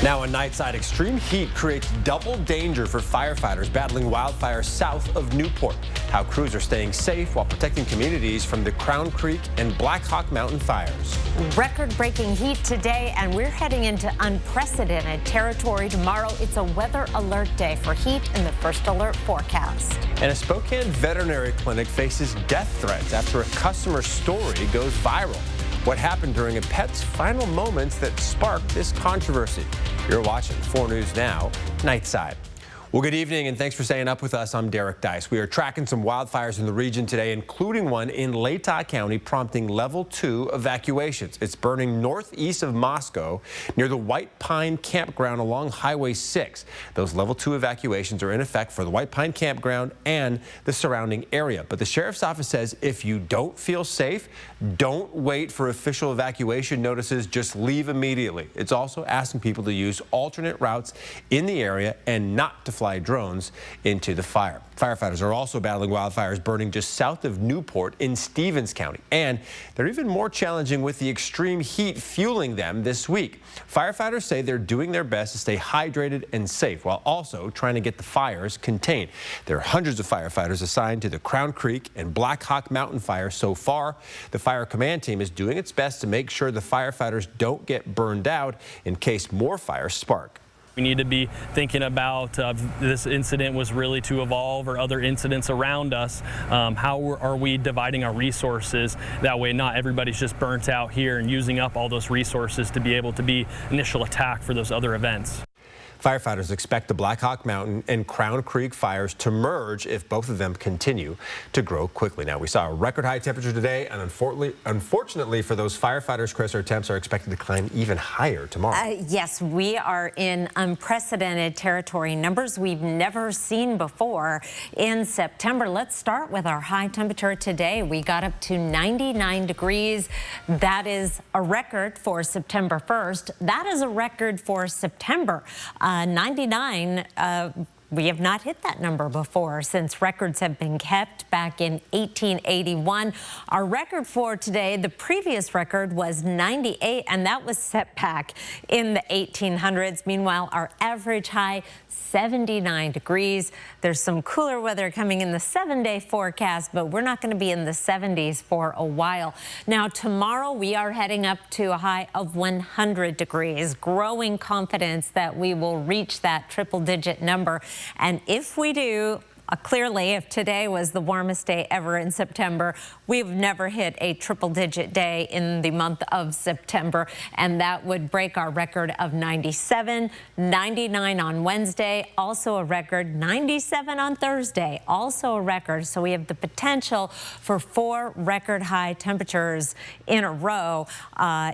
Now on Nightside, extreme heat creates double danger for firefighters battling wildfires south of Newport. How crews are staying safe while protecting communities from the Crown Creek and Black Hawk Mountain fires. Record-breaking heat today, and we're heading into unprecedented territory tomorrow. It's a weather alert day for heat in the first alert forecast. And a Spokane veterinary clinic faces death threats after a customer story goes viral. What happened during a pet's final moments that sparked this controversy? You're watching 4 News Now, Nightside. Well, good evening, and thanks for staying up with us. I'm Derek Dice. We are tracking some wildfires in the region today, including one in Latah County, prompting level 2 evacuations. It's burning northeast of Moscow near the White Pine Campground along Highway 6. Those level 2 evacuations are in effect for the White Pine Campground and the surrounding area. But the sheriff's office says if you don't feel safe, don't wait for official evacuation notices. Just leave immediately. It's also asking people to use alternate routes in the area and not to fly drones into the fire. Firefighters are also battling wildfires burning just south of Newport in Stevens County, and they're even more challenging with the extreme heat fueling them this week. Firefighters say they're doing their best to stay hydrated and safe while also trying to get the fires contained. There are hundreds of firefighters assigned to the Crown Creek and Black Hawk Mountain fires so far. The fire command team is doing its best to make sure the firefighters don't get burned out in case more fires spark. We need to be thinking about this incident was really to evolve or other incidents around us. How are we dividing our resources? That way not everybody's just burnt out here and using up all those resources to be able to be initial attack for those other events. Firefighters expect the Black Hawk Mountain and Crown Creek fires to merge if both of them continue to grow quickly. Now, we saw a record high temperature today, and unfortunately for those firefighters, Chris, our temps are expected to climb even higher tomorrow. Yes, we are in unprecedented territory, numbers we've never seen before in September. Let's start with our high temperature today. We got up to 99 degrees. That is a record for September 1st. That is a record for September. 99, we have not hit that number before since records have been kept back in 1881. Our record for today, the previous record was 98, and that was set back in the 1800s. Meanwhile, our average high, 79 degrees. There's some cooler weather coming in the 7-day forecast, but we're not going to be in the 70s for a while. Now, tomorrow we are heading up to a high of 100 degrees. Growing confidence that we will reach that triple-digit number. And if we do, clearly, if today was the warmest day ever in September, we've never hit a triple-digit day in the month of September, and that would break our record of 97, 99 on Wednesday, also a record, 97 on Thursday, also a record. So we have the potential for 4 record high temperatures in a row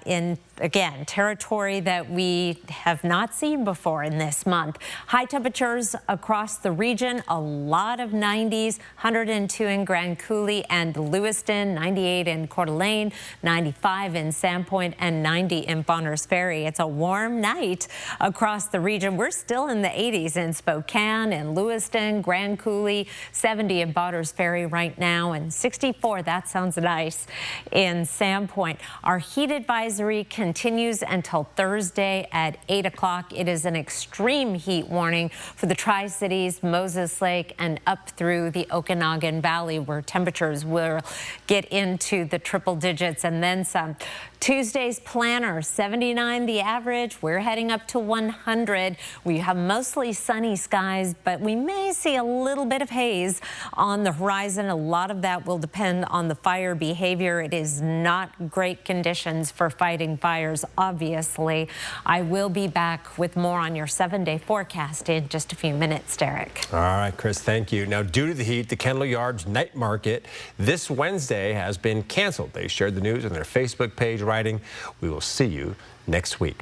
in, again, territory that we have not seen before in this month. High temperatures across the region, a lot of 90s, 102 in Grand Coulee and Lewiston, 98 in Coeur d'Alene, 95 in Sandpoint, and 90 in Bonners Ferry. It's a warm night across the region. We're still in the 80s in Spokane and Lewiston, Grand Coulee, 70 in Bonners Ferry right now, and 64, that sounds nice, in Sandpoint. Our heat advisory continues until Thursday at 8 o'clock. It is an extreme heat warning for the Tri-Cities, Moses Lake, and up through the Okanagan Valley, where temperatures will get into the triple digits and then some. Tuesday's planner, 79 the average. We're heading up to 100. We have mostly sunny skies, but we may see a little bit of haze on the horizon. A lot of that will depend on the fire behavior. It is not great conditions for fighting fires, obviously. I will be back with more on your 7-day forecast in just a few minutes, Derek. All right, Chris, thank you. Now, due to the heat, the Kendall Yards night market this Wednesday has been canceled. They shared the news on their Facebook page, writing, "We will see you next week."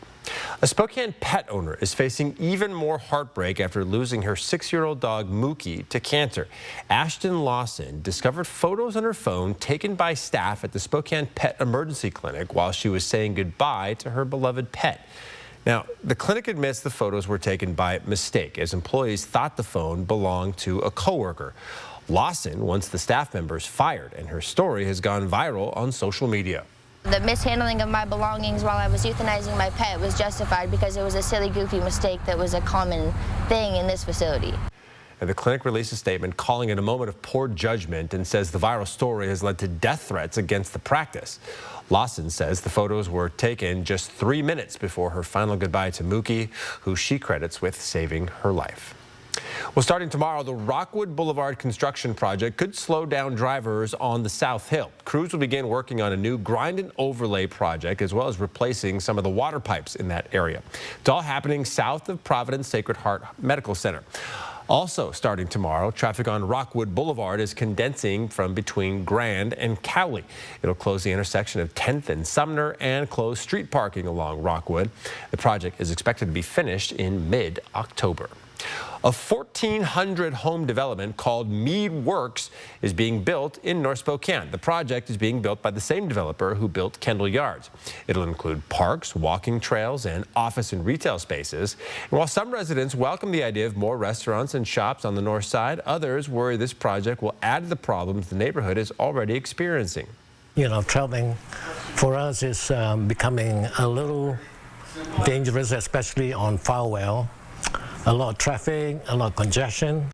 A Spokane pet owner is facing even more heartbreak after losing her 6-year-old dog, Mookie, to cancer. Ashton Lawson discovered photos on her phone taken by staff at the Spokane Pet Emergency Clinic while she was saying goodbye to her beloved pet. Now, the clinic admits the photos were taken by mistake, as employees thought the phone belonged to a coworker. Lawson wants the staff members fired, and her story has gone viral on social media. The mishandling of my belongings while I was euthanizing my pet was justified because it was a silly, goofy mistake that was a common thing in this facility. And the clinic released a statement calling it a moment of poor judgment and says the viral story has led to death threats against the practice. Lawson says the photos were taken just 3 minutes before her final goodbye to Mookie, who she credits with saving her life. Well, starting tomorrow, the Rockwood Boulevard construction project could slow down drivers on the South Hill. Crews will begin working on a new grind and overlay project, as well as replacing some of the water pipes in that area. It's all happening south of Providence Sacred Heart Medical Center. Also starting tomorrow, traffic on Rockwood Boulevard is condensing from between Grand and Cowley. It'll close the intersection of 10th and Sumner and close street parking along Rockwood. The project is expected to be finished in mid-October. A 1,400 home development called Mead Works is being built in North Spokane. The project is being built by the same developer who built Kendall Yards. It'll include parks, walking trails, and office and retail spaces. And while some residents welcome the idea of more restaurants and shops on the north side, others worry this project will add to the problems the neighborhood is already experiencing. You know, traveling for us is becoming a little dangerous, especially on Farwell. A lot of traffic, a lot of congestion.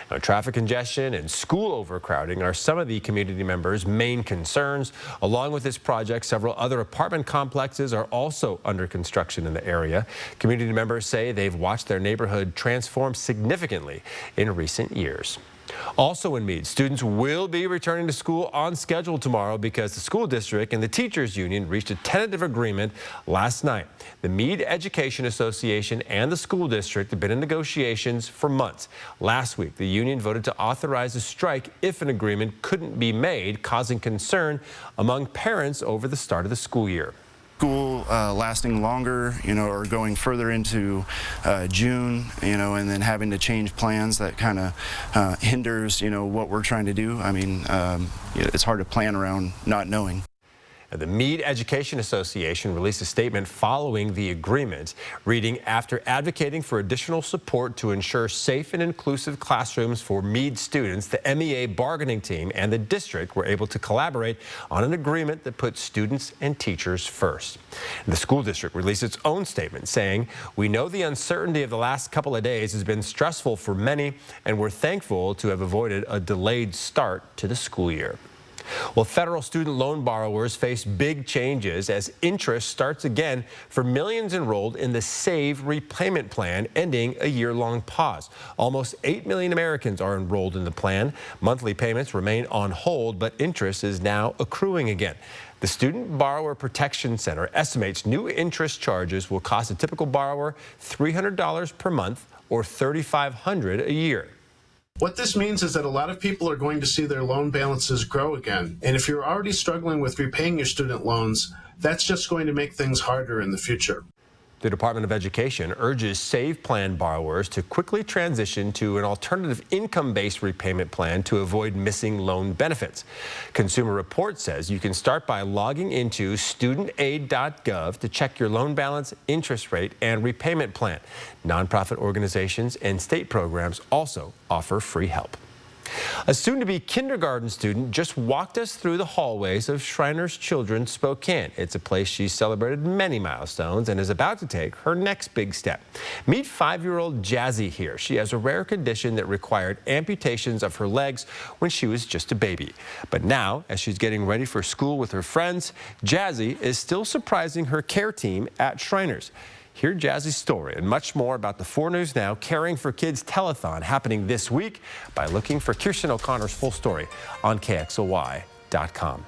Now, traffic congestion and school overcrowding are some of the community members' main concerns. Along with this project, several other apartment complexes are also under construction in the area. Community members say they've watched their neighborhood transform significantly in recent years. Also in Meade, students will be returning to school on schedule tomorrow because the school district and the teachers union reached a tentative agreement last night. The Meade Education Association and the school district have been in negotiations for months. Last week, the union voted to authorize a strike if an agreement couldn't be made, causing concern among parents over the start of the school year. School lasting longer, or going further into June, and then having to change plans that kind of hinders, what we're trying to do. I mean, it's hard to plan around not knowing. The Meade Education Association released a statement following the agreement, reading, "After advocating for additional support to ensure safe and inclusive classrooms for Meade students, the MEA bargaining team and the district were able to collaborate on an agreement that puts students and teachers first." The school district released its own statement saying, "We know the uncertainty of the last couple of days has been stressful for many, and we're thankful to have avoided a delayed start to the school year." Well, federal student loan borrowers face big changes as interest starts again for millions enrolled in the SAVE repayment plan, ending a year-long pause. Almost 8 million Americans are enrolled in the plan. Monthly payments remain on hold, but interest is now accruing again. The Student Borrower Protection Center estimates new interest charges will cost a typical borrower $300 per month or $3,500 a year. What this means is that a lot of people are going to see their loan balances grow again. And if you're already struggling with repaying your student loans, that's just going to make things harder in the future. The Department of Education urges SAVE plan borrowers to quickly transition to an alternative income-based repayment plan to avoid missing loan benefits. Consumer Reports says you can start by logging into studentaid.gov to check your loan balance, interest rate, and repayment plan. Nonprofit organizations and state programs also offer free help. A soon-to-be kindergarten student just walked us through the hallways of Shriners Children's Spokane. It's a place she's celebrated many milestones and is about to take her next big step. Meet 5-year-old Jazzy here. She has a rare condition that required amputations of her legs when she was just a baby. But now, as she's getting ready for school with her friends, Jazzy is still surprising her care team at Shriners. Hear Jazzy's story and much more about the 4 News Now Caring for Kids telethon happening this week by looking for Kirsten O'Connor's full story on KXLY.com.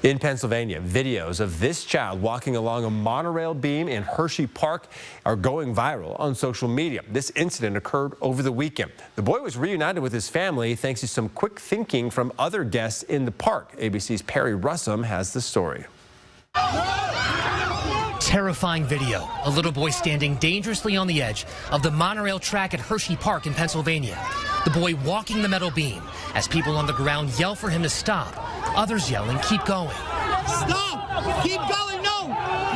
In Pennsylvania, videos of this child walking along a monorail beam in Hershey Park are going viral on social media. This incident occurred over the weekend. The boy was reunited with his family thanks to some quick thinking from other guests in the park. ABC's Perry Russum has the story. Terrifying video. A little boy standing dangerously on the edge of the monorail track at Hershey Park in Pennsylvania. The boy walking the metal beam as people on the ground yell for him to stop. Others yelling, "Keep going." Stop! Keep going! No!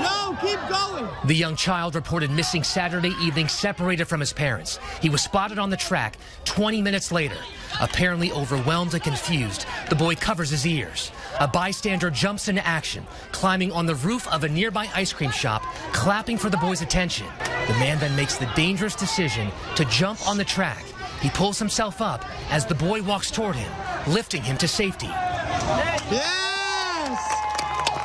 No! Keep Keep going. The young child reported missing Saturday evening, separated from his parents. He was spotted on the track 20 minutes later. Apparently overwhelmed and confused, the boy covers his ears. A bystander jumps into action, climbing on the roof of a nearby ice cream shop, clapping for the boy's attention. The man then makes the dangerous decision to jump on the track. He pulls himself up as the boy walks toward him, lifting him to safety. Yes!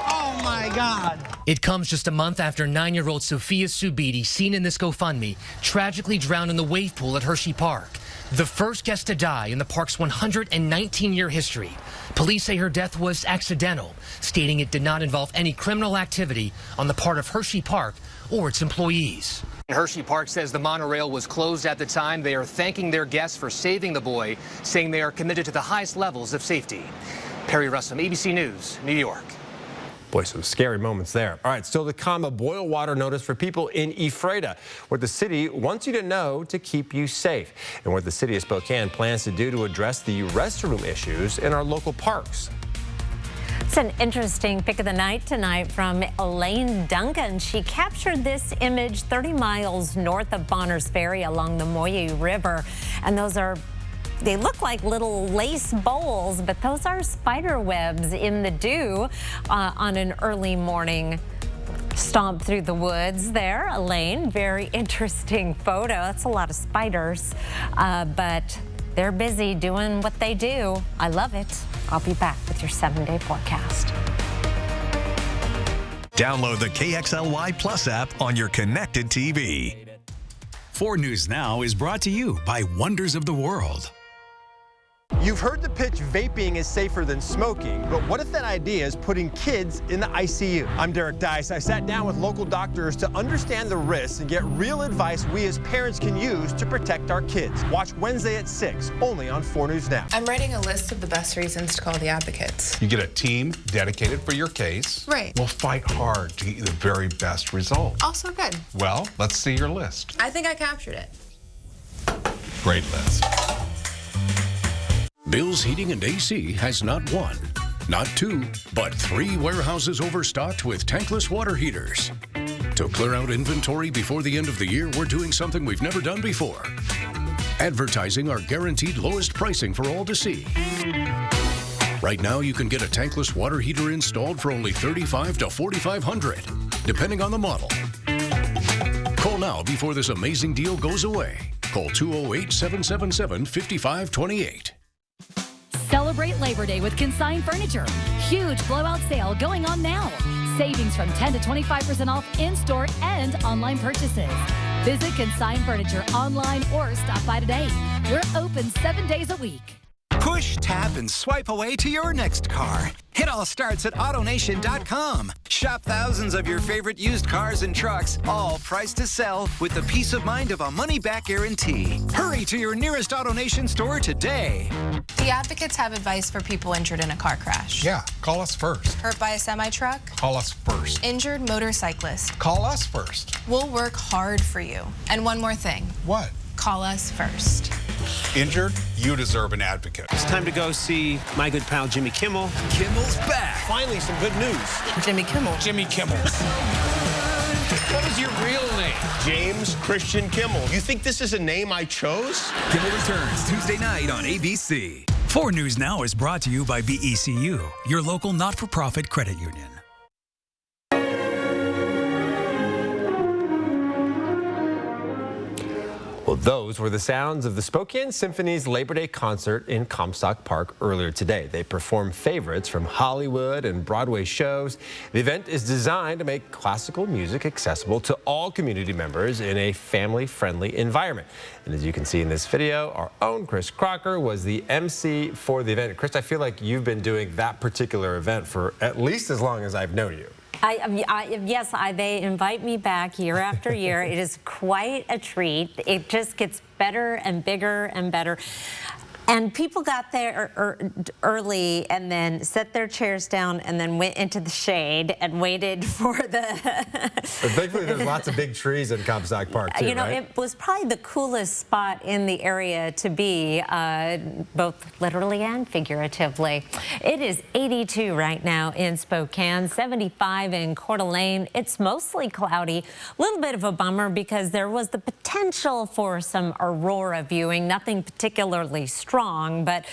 Oh my God. It comes just a month after 9-year-old Sophia Subidi, seen in this GoFundMe, tragically drowned in the wave pool at Hershey Park. The first guest to die in the park's 119-year history. Police say her death was accidental, stating it did not involve any criminal activity on the part of Hershey Park or its employees. Hershey Park says the monorail was closed at the time. They are thanking their guests for saving the boy, saying they are committed to the highest levels of safety. Perry Russum, ABC News, New York. Boy, some scary moments there. All right, still to come, a boil water notice for people in Ephrata, what the city wants you to know to keep you safe, and what the city of Spokane plans to do to address the restroom issues in our local parks. It's an interesting pick of the night tonight from Elaine Duncan. She captured this image 30 miles north of Bonners Ferry along the Moyie River, and they look like little lace bowls, but those are spider webs in the dew on an early morning stomp through the woods there. Elaine, very interesting photo. That's a lot of spiders, but they're busy doing what they do. I love it. I'll be back with your 7-day forecast. Download the KXLY Plus app on your connected TV. 4 News Now is brought to you by Wonders of the World. You've heard the pitch vaping is safer than smoking, but what if that idea is putting kids in the ICU? I'm Derek Dice. I sat down with local doctors to understand the risks and get real advice we as parents can use to protect our kids. Watch Wednesday at 6, only on 4 News Now. I'm writing a list of the best reasons to call the advocates. You get a team dedicated for your case. Right. We'll fight hard to get you the very best result. Also good. Well, let's see your list. I think I captured it. Great list. Bill's Heating and AC has not 1, not 2, but 3 warehouses overstocked with tankless water heaters. To clear out inventory before the end of the year, we're doing something we've never done before. Advertising our guaranteed lowest pricing for all to see. Right now, you can get a tankless water heater installed for only $3,500 to $4,500, depending on the model. Call now before this amazing deal goes away. Call 208-777-5528. Celebrate Labor Day with Consign Furniture. Huge blowout sale going on now. Savings from 10 to 25% off in-store and online purchases. Visit Consign Furniture online or stop by today. We're open 7 days a week. Push, tap, and swipe away to your next car. It all starts at AutoNation.com. Shop thousands of your favorite used cars and trucks, all priced to sell with the peace of mind of a money-back guarantee. Hurry to your nearest AutoNation store today. The advocates have advice for people injured in a car crash. Yeah, call us first. Hurt by a semi-truck? Call us first. Injured motorcyclist? Call us first. We'll work hard for you. And one more thing. What? Call us first. Injured? You deserve an advocate. It's time to go see my good pal Jimmy Kimmel. Kimmel's back. Finally, some good news. Jimmy Kimmel. Jimmy Kimmel. What is your real name? James Christian Kimmel. You think this is a name I chose? Kimmel returns Tuesday night on ABC. 4 News Now is brought to you by BECU, your local not-for-profit credit union. Well, those were the sounds of the Spokane Symphony's Labor Day concert in Comstock Park earlier today. They performed favorites from Hollywood and Broadway shows. The event is designed to make classical music accessible to all community members in a family-friendly environment. And as you can see in this video, our own Chris Crocker was the MC for the event. Chris, I feel like you've been doing that particular event for at least as long as I've known you. Yes, they invite me back year after year. It is quite a treat. It just gets better and bigger and better. And people got there early and then set their chairs down and then went into the shade and waited for the... But thankfully, there's lots of big trees in Comstock Park, too, You know, right? it was probably the coolest spot in the area to be, both literally and figuratively. It is 82 right now in Spokane, 75 in Coeur d'Alene. It's mostly cloudy. A little bit of a bummer because there was the potential for some aurora viewing, nothing particularly strong, but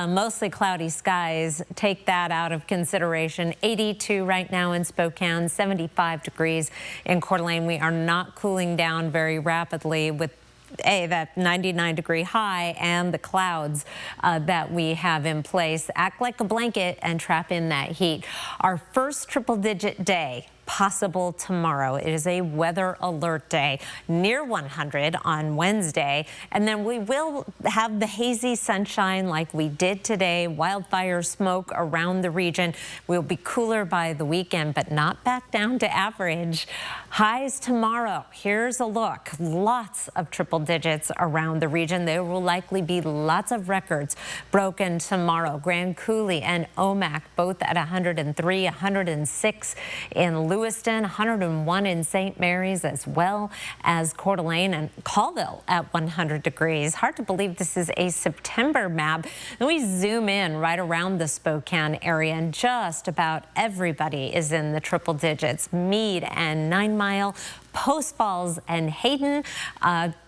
mostly cloudy skies. Take that out of consideration. 82 right now in Spokane, 75 degrees in Coeur d'Alene. We are not cooling down very rapidly with that 99-degree high and the clouds that we have in place. Act like a blanket and trap in that heat. Our first triple-digit day possible tomorrow. It is a weather alert day, near 100 on Wednesday, and then we will have the hazy sunshine like we did today. Wildfire smoke around the region. We'll be cooler by the weekend, but not back down to average. Highs tomorrow. Here's a look. Lots of triple digits around the region. There will likely be lots of records broken tomorrow. Grand Coulee and Omak both at 103, 106 in Lewiston, 101 in St. Mary's, as well as Coeur d'Alene and Colville at 100 degrees. Hard to believe this is a September map. And we zoom in right around the Spokane area, and just about everybody is in the triple digits. Meade and 9 Mile, Post Falls and Hayden.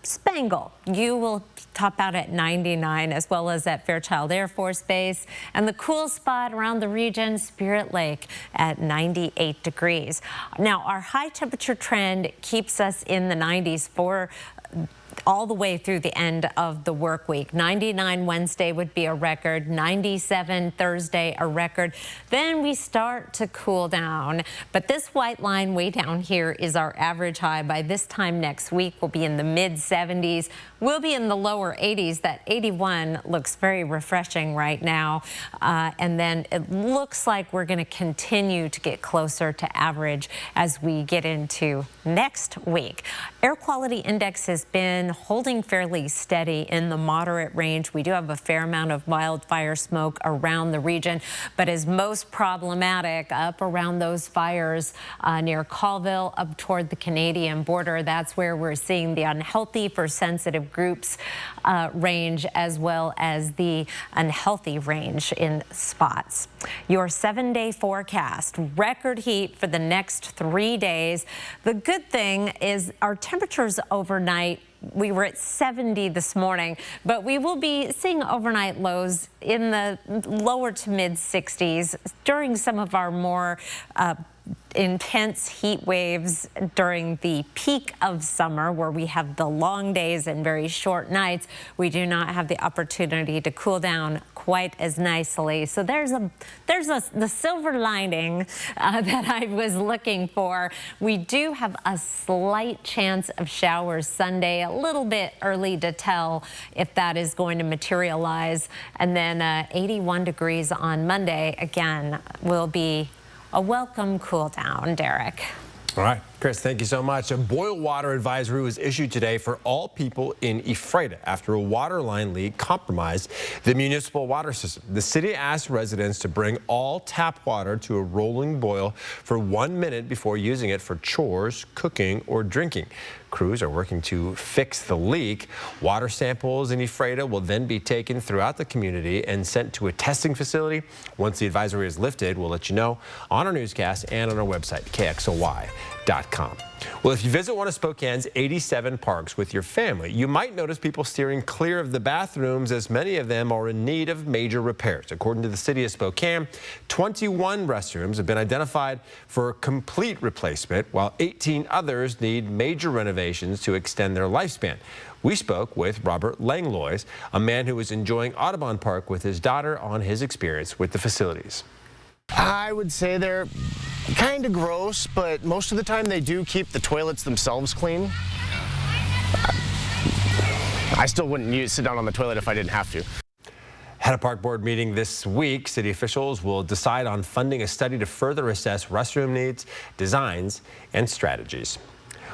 Spangle, you will top out at 99, as well as at Fairchild Air Force Base. And the cool spot around the region, Spirit Lake at 98 degrees. Now, our high temperature trend keeps us in the 90s for all the way through the end of the work week. 99 Wednesday would be a record, 97 Thursday a record. Then we start to cool down. But this white line way down here is our average high. By this time next week, we'll be in the mid 70s. We'll be in the lower 80s. That 81 looks very refreshing right now. And then it looks like we're going to continue to get closer to average as we get into next week. Air quality index has been holding fairly steady in the moderate range. We do have a fair amount of wildfire smoke around the region, but is most problematic up around those fires near Colville up toward the Canadian border. That's where we're seeing the unhealthy for sensitive groups range, as well as the unhealthy range in spots. Your 7-day forecast, record heat for the next 3 days. The good thing is our temperatures overnight, we were at 70 this morning, but we will be seeing overnight lows in the lower to mid 60s during some of our more intense heat waves during the peak of summer, where we have the long days and very short nights. We do not have the opportunity to cool down quite as nicely. So there's the silver lining that I was looking for. We do have a slight chance of showers Sunday, a little bit early to tell if that is going to materialize. And then 81 degrees on Monday, again, will be a welcome cool down, Derek. All right, Chris, thank you so much. A boil water advisory was issued today for all people in Ephrata after a water line leak compromised the municipal water system. The city asked residents to bring all tap water to a rolling boil for 1 minute before using it for chores, cooking, or drinking. Crews are working to fix the leak. Water samples in Ephrata will then be taken throughout the community and sent to a testing facility. Once the advisory is lifted, we'll let you know on our newscast and on our website, KXLY.com. Well, if you visit one of Spokane's 87 parks with your family, you might notice people steering clear of the bathrooms, as many of them are in need of major repairs. According to the city of Spokane, 21 restrooms have been identified for complete replacement, while 18 others need major renovations to extend their lifespan. We spoke with Robert Langlois, a man who was enjoying Audubon Park with his daughter, on his experience with the facilities. I would say they're kind of gross, but most of the time they do keep the toilets themselves clean. I still wouldn't sit down on the toilet if I didn't have to. At a park board meeting this week, city officials will decide on funding a study to further assess restroom needs, designs, and strategies.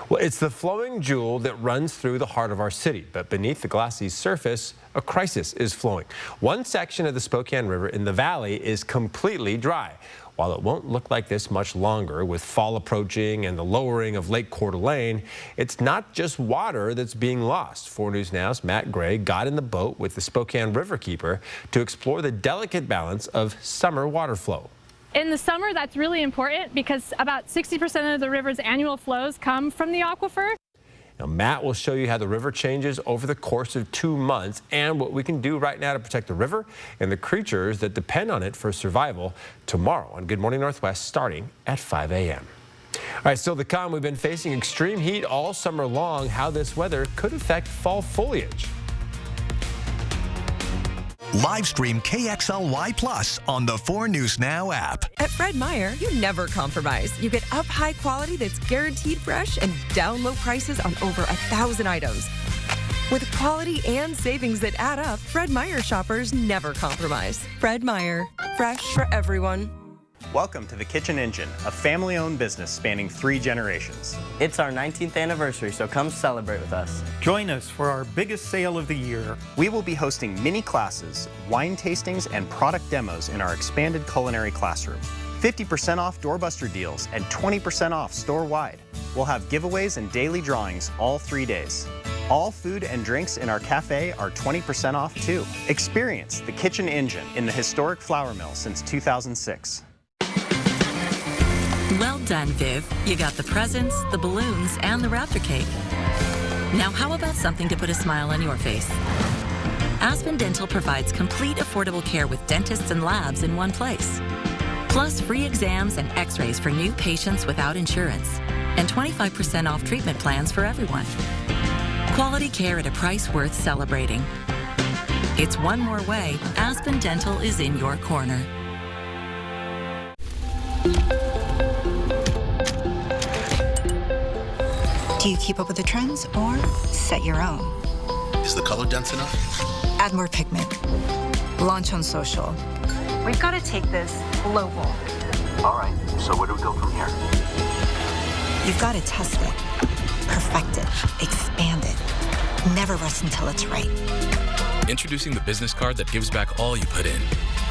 Well, it's the flowing jewel that runs through the heart of our city, but beneath the glassy surface, a crisis is flowing. One section of the Spokane River in the valley is completely dry. While it won't look like this much longer with fall approaching and the lowering of Lake Coeur d'Alene, it's not just water that's being lost. 4 News Now's Matt Gray got in the boat with the Spokane Riverkeeper to explore the delicate balance of summer water flow. In the summer, that's really important because about 60% of the river's annual flows come from the aquifer. Now, Matt will show you how the river changes over the course of 2 months and what we can do right now to protect the river and the creatures that depend on it for survival tomorrow on Good Morning Northwest starting at 5 a.m. All right, still to come, we've been facing extreme heat all summer long, how this weather could affect fall foliage. Live stream KXLY Plus on the 4 News Now app. At Fred Meyer, you never compromise. You get up high quality that's guaranteed fresh and down low prices on over 1,000 items. With quality and savings that add up, Fred Meyer shoppers never compromise. Fred Meyer, fresh for everyone. Welcome to the Kitchen Engine, a family-owned business spanning 3 generations. It's our 19th anniversary, so come celebrate with us. Join us for our biggest sale of the year. We will be hosting mini classes, wine tastings, and product demos in our expanded culinary classroom. 50% off doorbuster deals and 20% off store-wide. We'll have giveaways and daily drawings all 3 days. All food and drinks in our cafe are 20% off too. Experience the Kitchen Engine in the historic flour mill since 2006. Well done, Viv. You got the presents, the balloons, and the raptor cake. Now how about something to put a smile on your face? Aspen Dental provides complete affordable care with dentists and labs in one place. Plus free exams and x-rays for new patients without insurance. And 25% off treatment plans for everyone. Quality care at a price worth celebrating. It's one more way Aspen Dental is in your corner. Do you keep up with the trends or set your own? Is the color dense enough? Add more pigment. Launch on social. We've got to take this global. All right, so where do we go from here? You've got to test it, perfect it, expand it. Never rest until it's right. Introducing the business card that gives back all you put in.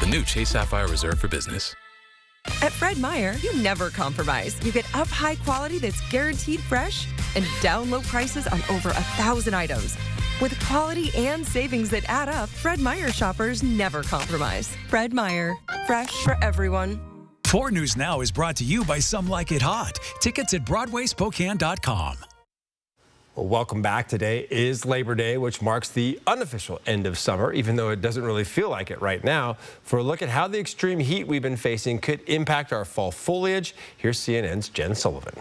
The new Chase Sapphire Reserve for Business. At Fred Meyer, you never compromise. You get up high quality that's guaranteed fresh and down low prices on over 1,000 items. With quality and savings that add up, Fred Meyer shoppers never compromise. Fred Meyer, fresh for everyone. 4 News Now is brought to you by Some Like It Hot. Tickets at BroadwaySpokane.com. Well, welcome back. Today is Labor Day, which marks the unofficial end of summer, even though it doesn't really feel like it right now. For a look at how the extreme heat we've been facing could impact our fall foliage, here's CNN's Jen Sullivan.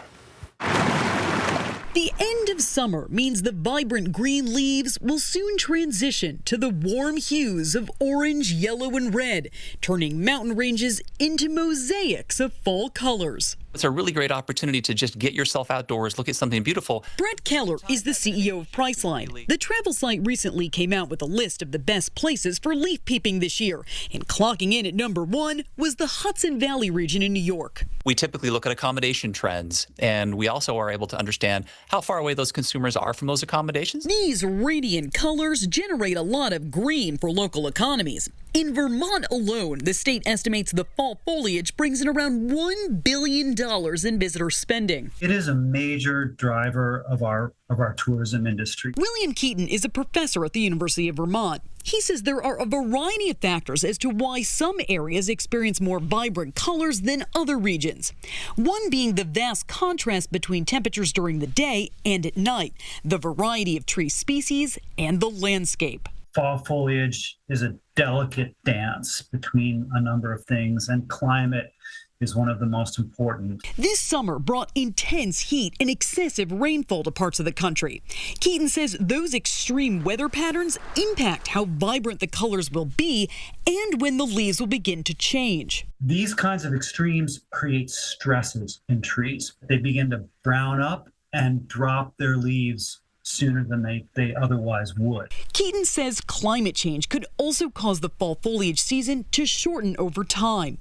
The end of summer means the vibrant green leaves will soon transition to the warm hues of orange, yellow, and red, turning mountain ranges into mosaics of fall colors. It's a really great opportunity to just get yourself outdoors, look at something beautiful. Brett Keller is the CEO of Priceline. The travel site recently came out with a list of the best places for leaf peeping this year, and clocking in at number 1 was the Hudson Valley region in New York. We typically look at accommodation trends, and we also are able to understand how far away those consumers are from those accommodations. These radiant colors generate a lot of green for local economies. In Vermont alone, the state estimates the fall foliage brings in around $1 billion in visitor spending. It is a major driver of our tourism industry. William Keaton is a professor at the University of Vermont. He says there are a variety of factors as to why some areas experience more vibrant colors than other regions. One being the vast contrast between temperatures during the day and at night, the variety of tree species, and the landscape. Fall foliage is a delicate dance between a number of things, and climate is one of the most important. This summer brought intense heat and excessive rainfall to parts of the country. Keaton says those extreme weather patterns impact how vibrant the colors will be and when the leaves will begin to change. These kinds of extremes create stresses in trees. They begin to brown up and drop their leaves sooner than they otherwise would. Keaton says climate change could also cause the fall foliage season to shorten over time.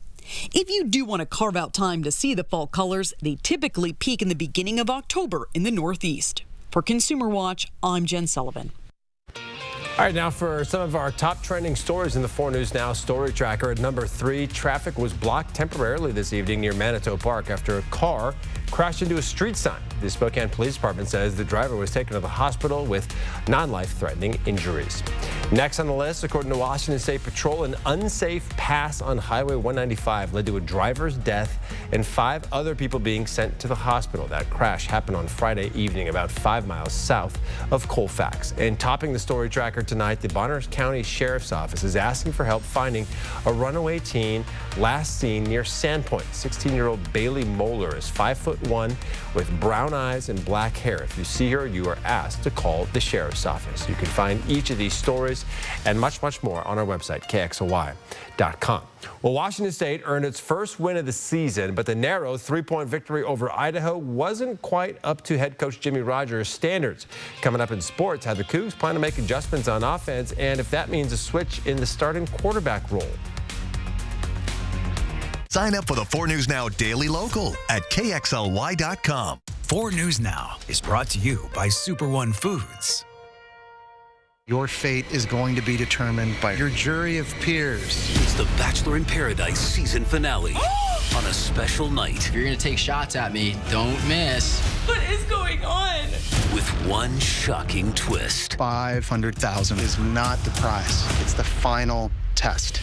If you do want to carve out time to see the fall colors, they typically peak in the beginning of October in the Northeast. For Consumer Watch, I'm Jen Sullivan. All right, now for some of our top trending stories in the 4 News Now story tracker. At number 3, traffic was blocked temporarily this evening near Manitou Park after a car crashed into a street sign. The Spokane Police Department says the driver was taken to the hospital with non-life-threatening injuries. Next on the list, according to Washington State Patrol, an unsafe pass on Highway 195 led to a driver's death and 5 other people being sent to the hospital. That crash happened on Friday evening about 5 miles south of Colfax. And topping the story tracker tonight, the Bonner County Sheriff's Office is asking for help finding a runaway teen last seen near Sandpoint. 16-year-old Bailey Moeller is 5'1" with brown eyes and black hair. If you see her, you are asked to call the Sheriff's Office. You can find each of these stories and much, much more on our website, KXLY.com. Well, Washington State earned its first win of the season, but the narrow 3-point victory over Idaho wasn't quite up to head coach Jimmy Rogers' standards. Coming up in sports, how the Cougs plan to make adjustments on offense and if that means a switch in the starting quarterback role. Sign up for the 4 News Now Daily Local at KXLY.com. 4 News Now is brought to you by Super One Foods. Your fate is going to be determined by your jury of peers. It's the Bachelor in Paradise season finale on a special night. If you're going to take shots at me, don't miss. What is going on? With one shocking twist. $500,000 is not the prize. It's the final test.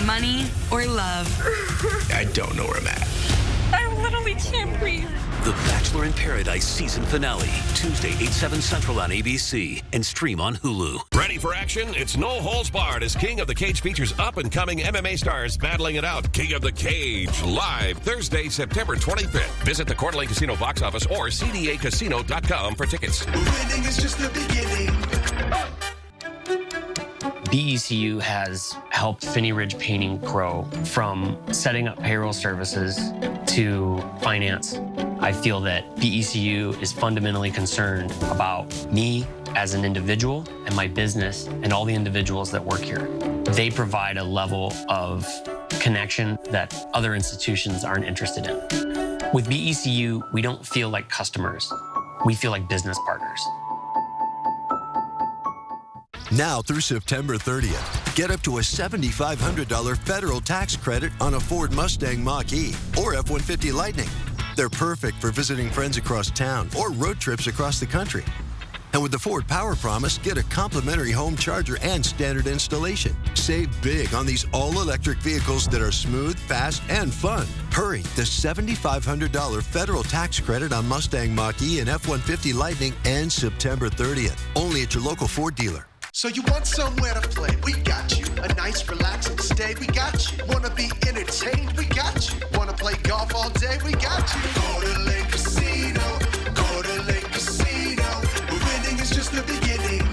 Money or love? I don't know where I'm at. I literally can't breathe. The Bachelor in Paradise season finale, Tuesday, 8/7 Central on ABC and stream on Hulu. Ready for action? It's no holds barred as King of the Cage features up-and-coming MMA stars battling it out. King of the Cage, live Thursday, September 25th. Visit the Coeur d'Alene Casino box office or cdacasino.com for tickets. Winning is just the beginning. BECU has helped Finney Ridge Painting grow from setting up payroll services to finance. I feel that BECU is fundamentally concerned about me as an individual and my business and all the individuals that work here. They provide a level of connection that other institutions aren't interested in. With BECU, we don't feel like customers. We feel like business partners. Now through September 30th, get up to a $7,500 federal tax credit on a Ford Mustang Mach-E or F-150 Lightning. They're perfect for visiting friends across town or road trips across the country. And with the Ford Power Promise, get a complimentary home charger and standard installation. Save big on these all-electric vehicles that are smooth, fast, and fun. Hurry, the $7,500 federal tax credit on Mustang Mach-E and F-150 Lightning ends September 30th. Only at your local Ford dealer. So you want somewhere to play? We got you. A nice relaxing stay? We got you. Wanna be entertained? We got you. Wanna play golf all day? We got you. Go to Lake Casino. Go to Lake Casino. Winning is just the beginning.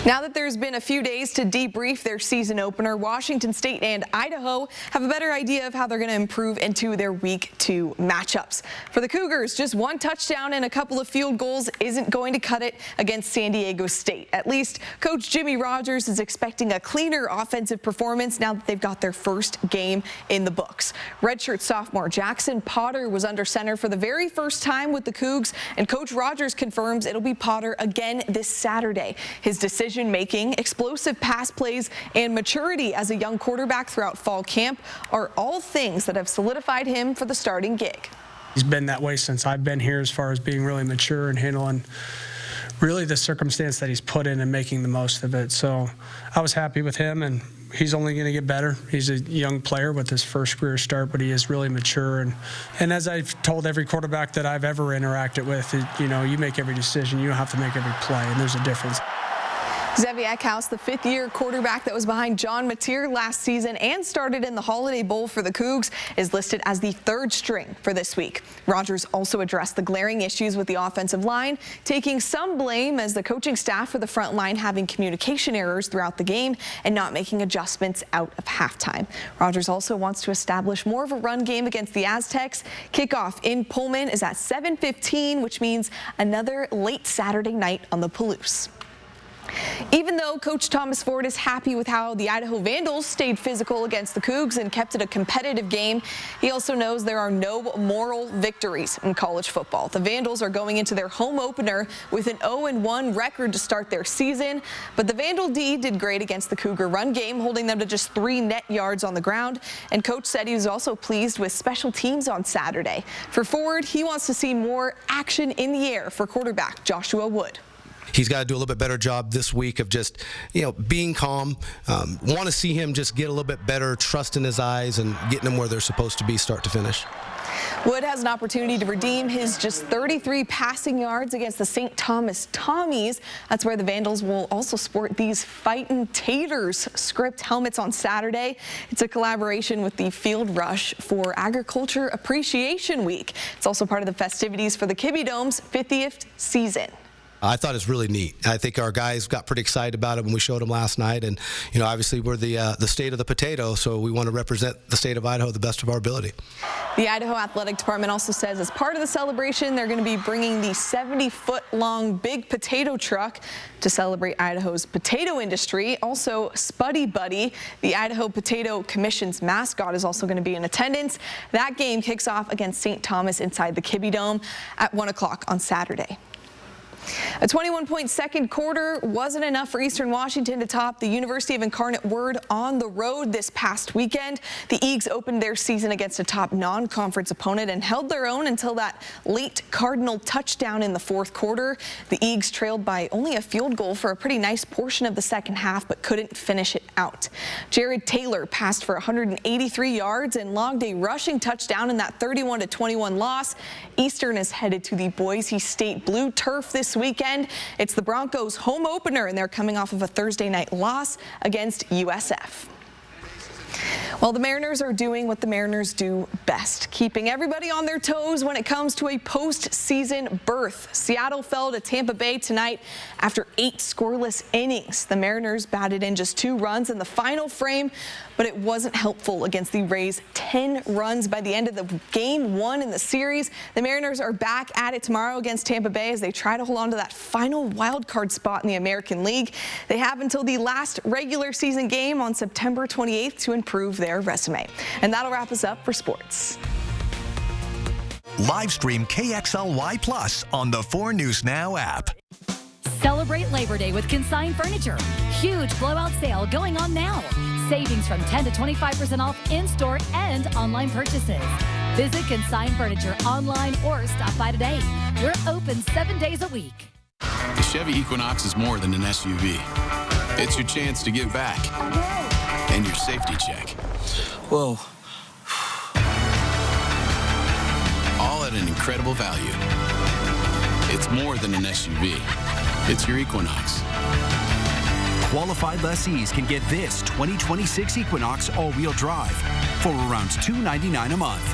Now that there's been a few days to debrief their season opener, Washington State and Idaho have a better idea of how they're going to improve into their Week 2 matchups. For the Cougars, just one touchdown and a couple of field goals isn't going to cut it against San Diego State. At least Coach Jimmy Rogers is expecting a cleaner offensive performance now that they've got their first game in the books. Redshirt sophomore Jackson Potter was under center for the very first time with the Cougs, and Coach Rogers confirms it'll be Potter again this Saturday. His decision-making, explosive pass plays, and maturity as a young quarterback throughout fall camp are all things that have solidified him for the starting gig. He's been that way since I've been here as far as being really mature and handling really the circumstance that he's put in and making the most of it. So I was happy with him, and he's only going to get better. He's a young player with his first career start, but he is really mature. And as I've told every quarterback that I've ever interacted with, you make every decision. You don't have to make every play, and there's a difference. Zevi Eckhouse, the fifth-year quarterback that was behind John Mateer last season and started in the Holiday Bowl for the Cougs, is listed as the third string for this week. Rogers also addressed the glaring issues with the offensive line, taking some blame as the coaching staff for the front line having communication errors throughout the game and not making adjustments out of halftime. Rogers also wants to establish more of a run game against the Aztecs. Kickoff in Pullman is at 7:15, which means another late Saturday night on the Palouse. Even though Coach Thomas Ford is happy with how the Idaho Vandals stayed physical against the Cougs and kept it a competitive game, he also knows there are no moral victories in college football. The Vandals are going into their home opener with an 0-1 record to start their season, but the Vandal D did great against the Cougar run game, holding them to just 3 net yards on the ground, and Coach said he was also pleased with special teams on Saturday. For Ford, he wants to see more action in the air for quarterback Joshua Wood. He's got to do a little bit better job this week of just, being calm. Want to see him just get a little bit better trust in his eyes and getting them where they're supposed to be start to finish. Wood has an opportunity to redeem his just 33 passing yards against the St. Thomas Tommies. That's where the Vandals will also sport these Fightin' Taters script helmets on Saturday. It's a collaboration with the Field Rush for Agriculture Appreciation Week. It's also part of the festivities for the Kibby Dome's 50th season. I thought it's really neat. I think our guys got pretty excited about it when we showed them last night. And, obviously we're the state of the potato, so we want to represent the state of Idaho the best of our ability. The Idaho Athletic Department also says as part of the celebration, they're going to be bringing the 70-foot-long big potato truck to celebrate Idaho's potato industry. Also, Spuddy Buddy, the Idaho Potato Commission's mascot, is also going to be in attendance. That game kicks off against St. Thomas inside the Kibby Dome at 1 o'clock on Saturday. A 21-point second quarter wasn't enough for Eastern Washington to top the University of Incarnate Word on the road this past weekend. The Eags opened their season against a top non-conference opponent and held their own until that late Cardinal touchdown in the fourth quarter. The Eags trailed by only a field goal for a pretty nice portion of the second half, but couldn't finish it out. Jared Taylor passed for 183 yards and logged a rushing touchdown in that 31-21 loss. Eastern is headed to the Boise State Blue Turf this weekend. It's the Broncos' home opener, and they're coming off of a Thursday night loss against USF. Well, the Mariners are doing what the Mariners do best, keeping everybody on their toes when it comes to a postseason berth. Seattle fell to Tampa Bay tonight after 8 scoreless innings. The Mariners batted in just 2 runs in the final frame, but it wasn't helpful against the Rays' 10 runs by the end of the game 1 in the series. The Mariners are back at it tomorrow against Tampa Bay as they try to hold on to that final wild card spot in the American League. They have until the last regular season game on September 28th to improve their resume. And that'll wrap us up for sports. Live stream KXLY Plus on the 4 News Now app. Celebrate Labor Day with Consign Furniture. Huge blowout sale going on now. Savings from 10 to 25% off in-store and online purchases. Visit Consign Furniture online or stop by today. We're open 7 days a week. The Chevy Equinox is more than an SUV. It's your chance to give back. And your safety check. Whoa. All at an incredible value. It's more than an SUV. It's your Equinox. Qualified lessees can get this 2026 Equinox all-wheel drive for around $299 a month.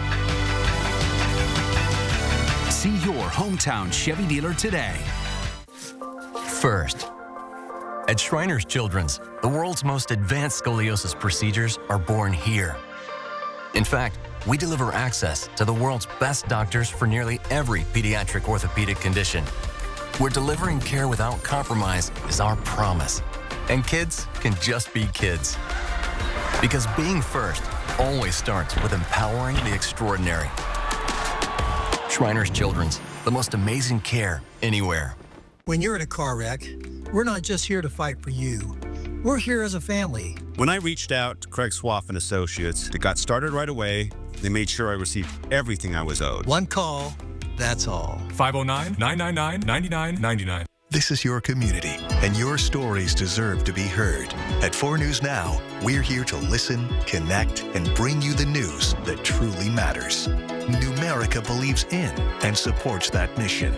See your hometown Chevy dealer today. First, at Shriners Children's, the world's most advanced scoliosis procedures are born here. In fact, we deliver access to the world's best doctors for nearly every pediatric orthopedic condition. Where delivering care without compromise is our promise. And kids can just be kids. Because being first always starts with empowering the extraordinary. Shriners Children's, the most amazing care anywhere. When you're in a car wreck, we're not just here to fight for you. We're here as a family. When I reached out to Craig Swaff and Associates, it got started right away. They made sure I received everything I was owed. One call, that's all. 509-999-9999. This is your community, and your stories deserve to be heard. At 4 News Now, we're here to listen, connect, and bring you the news that truly matters. Numerica believes in and supports that mission.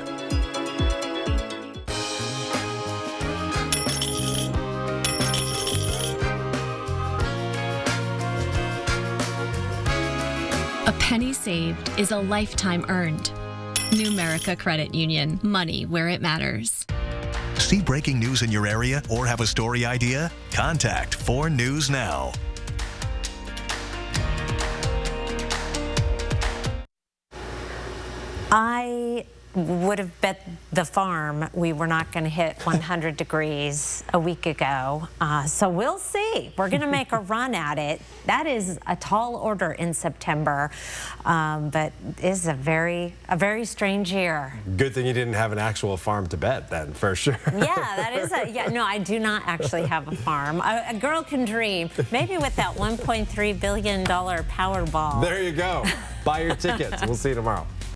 A penny saved is a lifetime earned. Numerica Credit Union. Money where it matters. See breaking news in your area or have a story idea? Contact 4 News Now. I would have bet the farm we were not going to hit 100 degrees a week ago. So we'll see. We're going to make a run at it. That is a tall order in September, but is a very strange year. Good thing you didn't have an actual farm to bet then, for sure. Yeah, that is no, I do not actually have a farm. A girl can dream. Maybe with that $1.3 billion Powerball. There you go. Buy your tickets. We'll see you tomorrow.